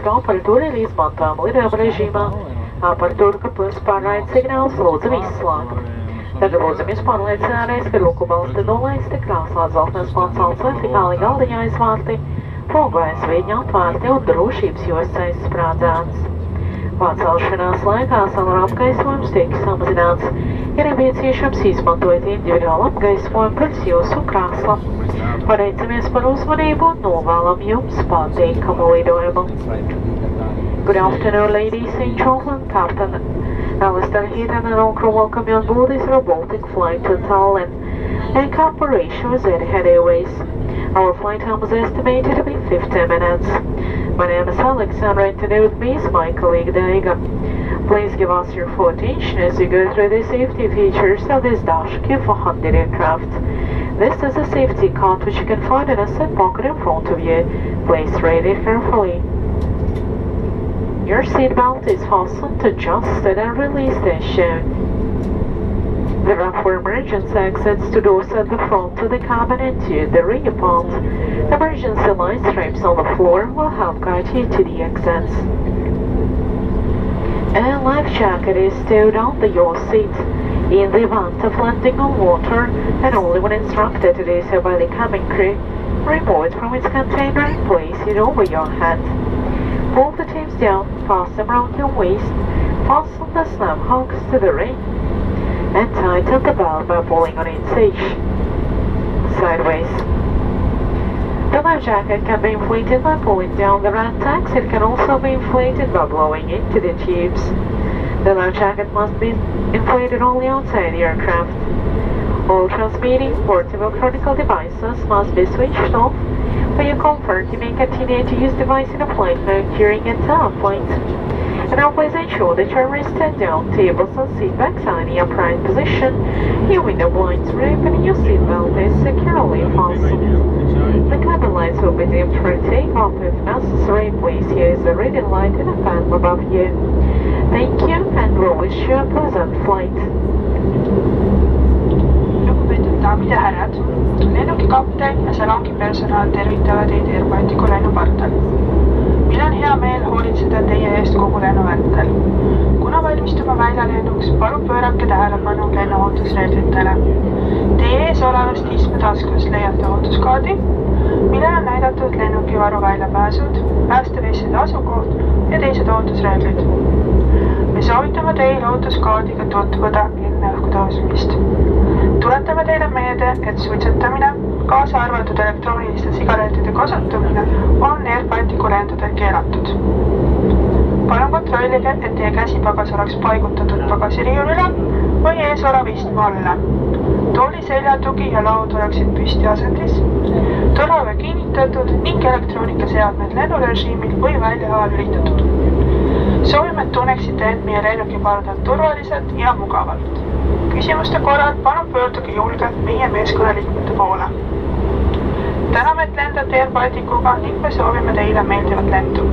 elektroaparatūru ir izmantojama lidojuma režīmā. Aparatūra, ka plus pārraida signālus lūdzam izslēgt. Tagad lūdzamies pārliecināties, ka roku balsti nolaisti, krāsā zeltnes pancāls vertikāli galdiņā aizvārti, pogojas viļņi atvērti un drošības jostas aizsprādzēts. Pacelšanās laikā salura apgaismojums tiek samazināts. Ir nepieciešams izmantot individuālu apgaismojumu pirms jūsu krāsla. Pateicamies par uzmanību un novēlam jums patīkamu lidojumu. Good afternoon, ladies and gentlemen. Captain Alistair Heaton and all crew welcome you on board this robotic flight to Tallinn in cooperation with Etihad Airways. Our flight time is estimated to be 15 minutes. My name is Alexander and today with me is my colleague Daiga. Please give us your full attention as you go through the safety features of this Dash Q400 aircraft. This is a safety card which you can find in a seat pocket in front of you. Please read it carefully. Your seatbelt is fastened, adjusted and released as shown. There are 4 emergency exits to doors at the front of the cabin and to the rear part. Emergency light strips on the floor will help guide you to the exits. A life jacket is stowed under your seat in the event of landing on water and only when instructed to do so by the cabin crew. Remove it from its container and place it over your head. Pull the tapes down, pass them around your waist, fasten the snap hooks to the ring, and tighten the belt by pulling on its edge sideways. The life jacket can be inflated by pulling down the rat tags. It can also be inflated by blowing into the tubes. The life jacket must be inflated only outside the aircraft. All transmitting portable electronic devices must be switched off. For your comfort, you may continue to use the device in a flight mode during and time flight. And now please ensure that your wrists down, tables and seatbacks are in the upright position. Your window blinds are open and your seatbelt is securely fastened. The cabin lights will be dimmed for takeoff if necessary. Please use the reading light and a fan above you. Thank you and we'll wish you a pleasant flight. Daamid ja härrad, lennuki kapten ja salongi personal tervitavad teid Air Balticu lennupardal. Meil on hea meel hoolitseda teie eest kogu lennu vältel. Kuna valmistume väljalennuks, palun pöörake tähelepanu lennuohutusreeglitele. Teie ees olevast istmetaskus leiate ohutuskaardi, millel on näidatud lennuki varu väljapääsud, päästevesside asukoht ja teised ohutusreeglid. Me soovitame teil ohutuskaardiga tutvuda enne õhku tõusmist. Tuletame teile meelde, et suitsetamine, kaasa arvatud elektrooniliste sigarettide kasutamine, on Air Balticu lendudel keelatud. Palun kontrollige, et teie käsipagas oleks paigutatud pagasiriiulile või ees oleva istme alla. Tooli seljatugi ja laud oleksid püsti asendis, turvaväe kinnitatud ning elektroonikaseadmed lennurežiimil või väljahaal lülitatud. Soovime, et tunneksite end meie lennuki pardal turvaliselt ja mugavalt. Küsimuste korral palun pöörduge julgelt meie meeskonnaliikmete poole. Täname, et lendate Air Balticuga ning me soovime teile meeldivat lendu.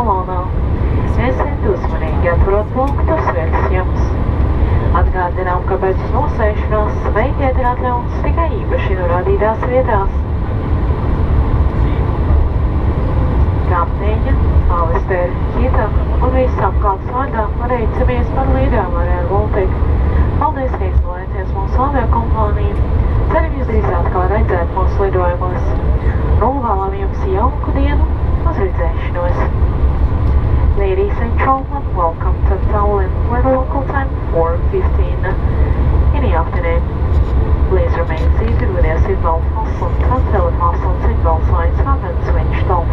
salonā. Esiet uzmanīgi, aturot punktus virs jums. Atgādinām, ka pēc nosēšanās smēķēt ir atļauts tikai īpaši norādītās vietās. Kapteiņa, Alister, Hita un visu apkalpas vārdā pareicamies par līdām ar Air Baltic. Paldies, ka izvēlēties mūsu aviokompāniju. Ceram jūs drīz atkal redzēt mūsu lidojumos. Novēlam jums jauku dienu, uz redzēšanos. Ladies and gentlemen, welcome to Tallinn, where the local time 4:15 in the afternoon. Please remain seated with your seatbelt fastened until the fasten seatbelt signs have been switched off.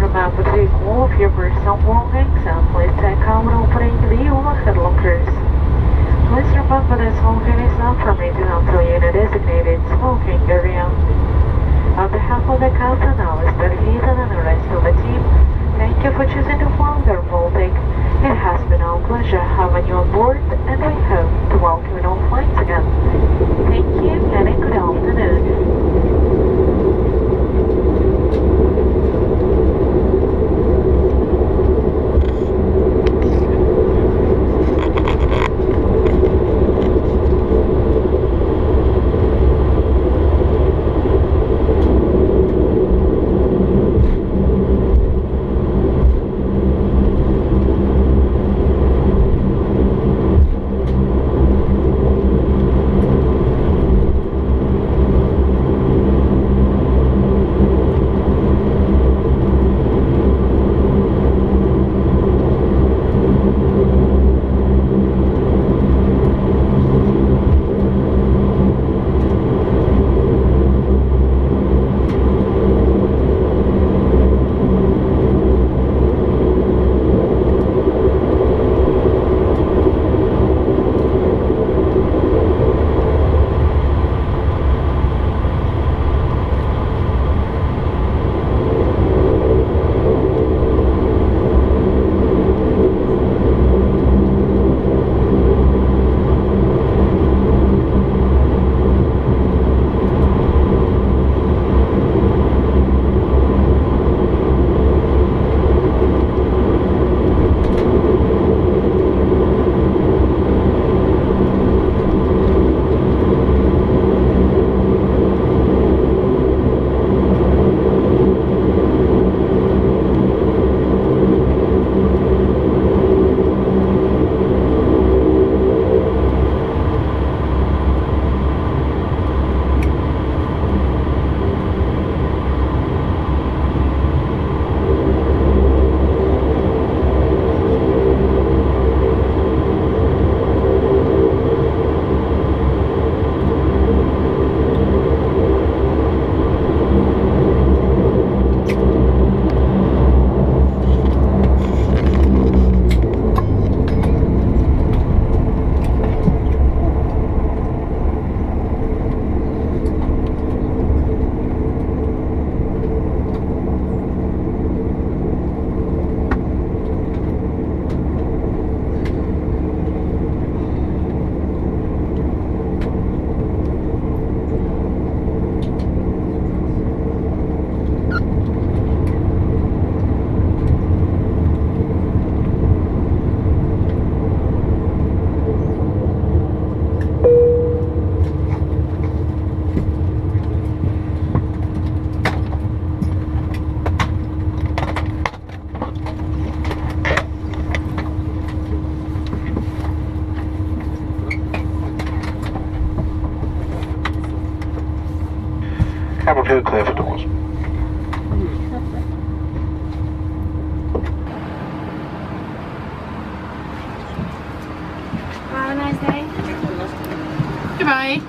Remember to take all of your personal belongings and please take out opening the overhead lockers. Please remember that smoking is not permitted until you're in a designated smoking area. On behalf of the captain, Alister, Heaton and the rest of the team, thank you for choosing to fly Air Baltic. It has been our pleasure having you on board and we hope to welcome you on all flights again. Thank you and a good afternoon. Cabin crew clear for doors. Have a nice day. Goodbye.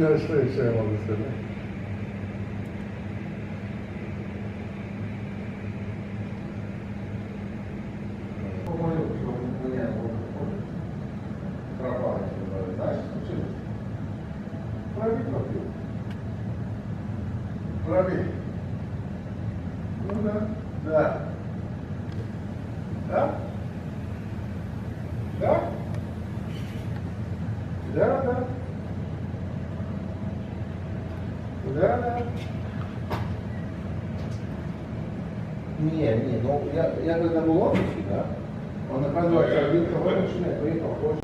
Yarışta yaşayamadı seni. Пробей. Ну да. Да. Да? Да? Да, да. Да, да. Не, ну я когда был в офисе, да, он оказывается один кого начинает, поехал позже.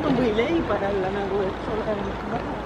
No või leiba jälle nagu, eks ole.